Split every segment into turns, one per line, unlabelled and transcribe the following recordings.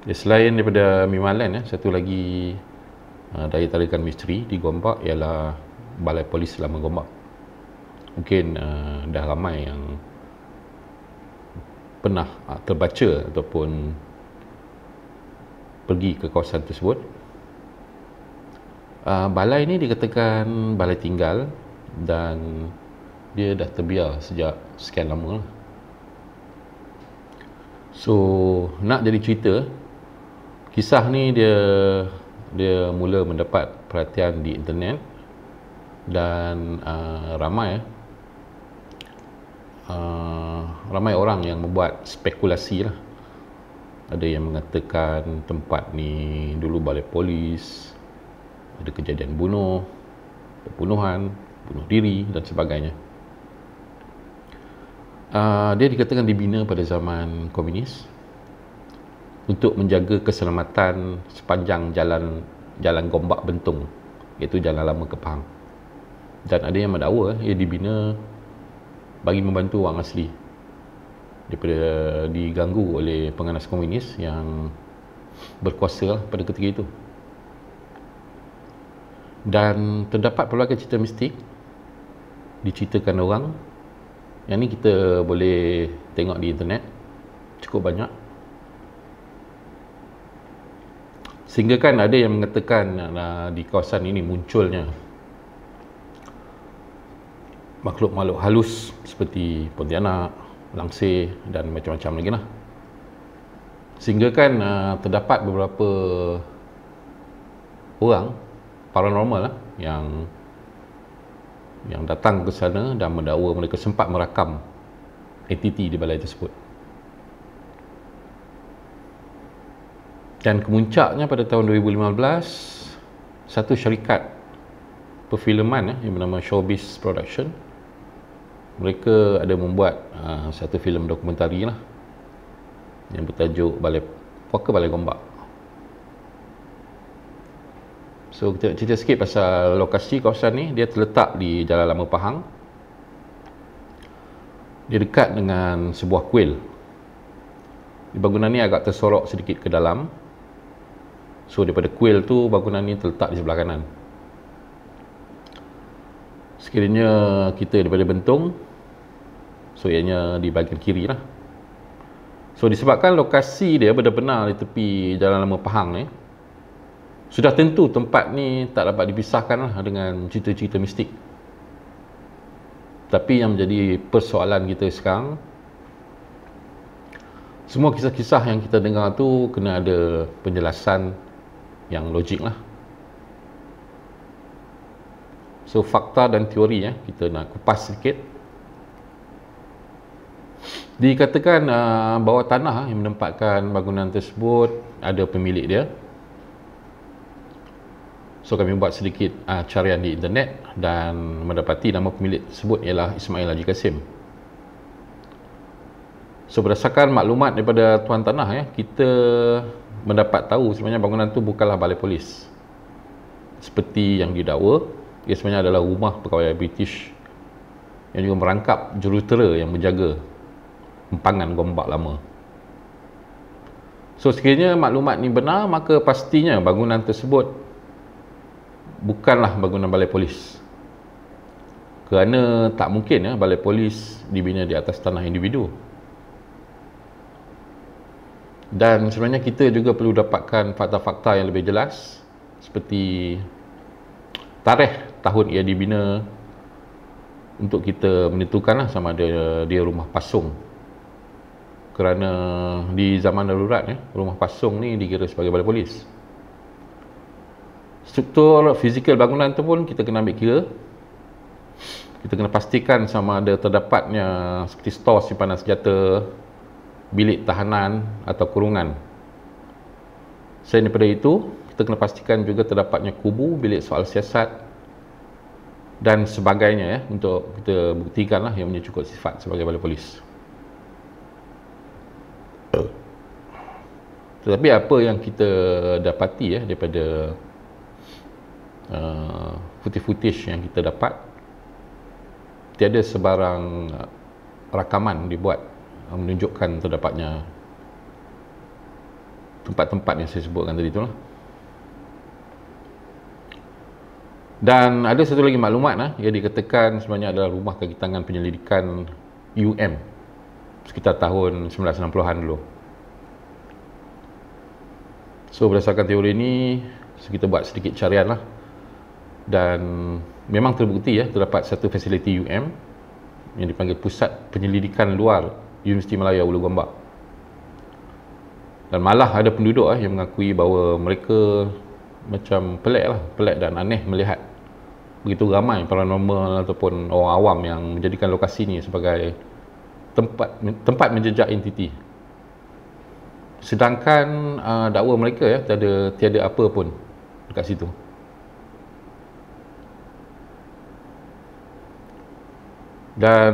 Selain daripada Mimalan, satu lagi daya tarikan misteri di Gombak ialah Balai Polis Lama Gombak. Mungkin dah ramai yang pernah terbaca ataupun pergi ke kawasan tersebut. Balai ni dikatakan balai tinggal dan dia dah terbiar sejak sekian lama lah. So nak jadi cerita, kisah ni dia mula mendapat perhatian di internet dan ramai orang yang membuat spekulasi lah. Ada yang mengatakan tempat ni dulu balai polis, ada kejadian pembunuhan, bunuh diri dan sebagainya. Dia dikatakan dibina pada zaman komunis untuk menjaga keselamatan sepanjang jalan Gombak Bentung, iaitu Jalan Lama ke Pahang. Dan ada yang mendakwa ia dibina bagi membantu orang asli daripada diganggu oleh penganas komunis yang berkuasa pada ketika itu. Dan terdapat pelbagai cerita mistik diceritakan orang. Yang ni kita boleh tengok di internet cukup banyak. Sehingga kan ada yang mengatakan di kawasan ini munculnya makhluk-makhluk halus seperti Pontianak, Langsir dan macam-macam lagi lah. Sehingga kan terdapat beberapa orang paranormal lah yang datang ke sana dan mendakwa mereka sempat merakam entiti di balai tersebut. Dan kemuncaknya pada tahun 2015, satu syarikat perfilman yang bernama Showbiz Production, mereka ada membuat satu filem dokumentari lah yang bertajuk Puaka Balai Gombak. So kita cerita sikit pasal lokasi kawasan ni. Dia terletak di Jalan Lama Pahang. Dia dekat dengan sebuah kuil. Bangunan ni agak tersorok sedikit ke dalam. So daripada kuil tu, bangunan ni terletak di sebelah kanan. Sekiranya kita daripada Bentung, so ianya di bahagian kiri lah. So disebabkan lokasi dia benar-benar di tepi Jalan Lama Pahang ni, sudah tentu tempat ni tak dapat dipisahkan lah dengan cerita-cerita mistik. Tapi yang menjadi persoalan kita sekarang, semua kisah-kisah yang kita dengar tu kena ada penjelasan yang logik lah. So fakta dan teori kita nak kupas sedikit. Dikatakan bawah tanah yang menempatkan bangunan tersebut ada pemilik dia. So kami buat sedikit carian di internet dan mendapati nama pemilik tersebut ialah Ismail Haji Kasim. So berdasarkan maklumat daripada tuan tanah kita mendapat tahu sebenarnya bangunan tu bukanlah balai polis seperti yang didakwa. Ia sebenarnya adalah rumah pegawai British yang juga merangkap jurutera yang menjaga empangan Gombak lama. So sekiranya maklumat ni benar, maka pastinya bangunan tersebut bukanlah bangunan balai polis. Kerana tak mungkin balai polis dibina di atas tanah individu. Dan sebenarnya kita juga perlu dapatkan fakta-fakta yang lebih jelas seperti tarikh tahun ia dibina untuk kita menentukanlah sama ada dia rumah pasung. Kerana di zaman darurat rumah pasung ni dikira sebagai balai polis. Struktur fizikal bangunan tu pun kita kena ambil kira. Kita kena pastikan sama ada terdapatnya seperti stor simpanan senjata, bilik tahanan atau kurungan. Selain daripada itu, kita kena pastikan juga terdapatnya kubu, bilik soal siasat dan sebagainya untuk kita buktikanlah yang punya cukup sifat sebagai balai polis. Tetapi apa yang kita dapati daripada footage yang kita dapat, tiada sebarang rakaman dibuat menunjukkan terdapatnya tempat-tempat yang saya sebutkan tadi tu lah. Dan ada satu lagi maklumat yang dikatakan sebenarnya adalah rumah kaki tangan penyelidikan UM sekitar tahun 1960-an dulu. So berdasarkan teori ni, kita buat sedikit carian lah, dan memang terbukti terdapat satu fasiliti UM yang dipanggil Pusat Penyelidikan Luar Universiti Malaya Ulu Gombak. Dan malah ada penduduk yang mengakui bahawa mereka macam pelik dan aneh melihat begitu ramai paranormal ataupun orang awam yang menjadikan lokasi ni sebagai tempat menjejak entiti. Sedangkan dakwa mereka tiada apa pun dekat situ. Dan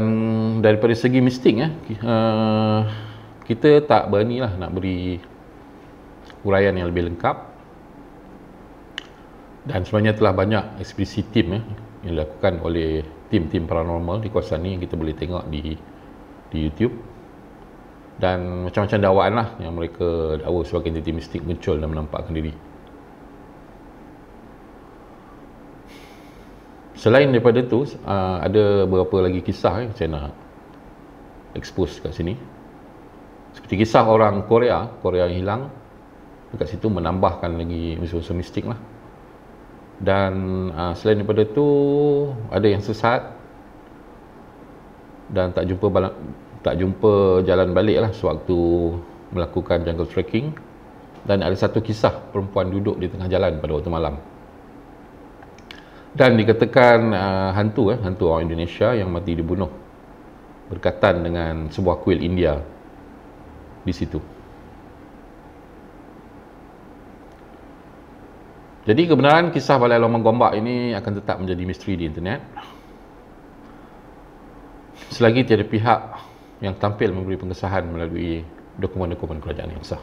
daripada segi mistik kita tak beranilah nak beri huraian yang lebih lengkap. Dan sebenarnya telah banyak ekspedisi tim yang dilakukan oleh tim-tim paranormal di kawasan ni yang kita boleh tengok di YouTube. Dan macam-macam dakwaan lah yang mereka dakwa sebagai entiti mistik muncul dan menampakkan diri. Selain daripada tu, ada beberapa lagi kisah yang saya nak expose kat sini. Seperti kisah orang Korea yang hilang. Dekat situ menambahkan lagi unsur-unsur mistik lah. Dan selain daripada tu, ada yang sesat dan tak jumpa jalan balik lah sewaktu melakukan jungle trekking. Dan ada satu kisah perempuan duduk di tengah jalan pada waktu malam. Dan dikatakan hantu orang Indonesia yang mati dibunuh berkaitan dengan sebuah kuil India di situ. Jadi kebenaran kisah Balai Lomang Gombak ini akan tetap menjadi misteri di internet selagi tiada pihak yang tampil memberi pengesahan melalui dokumen-dokumen kerajaan yang sah.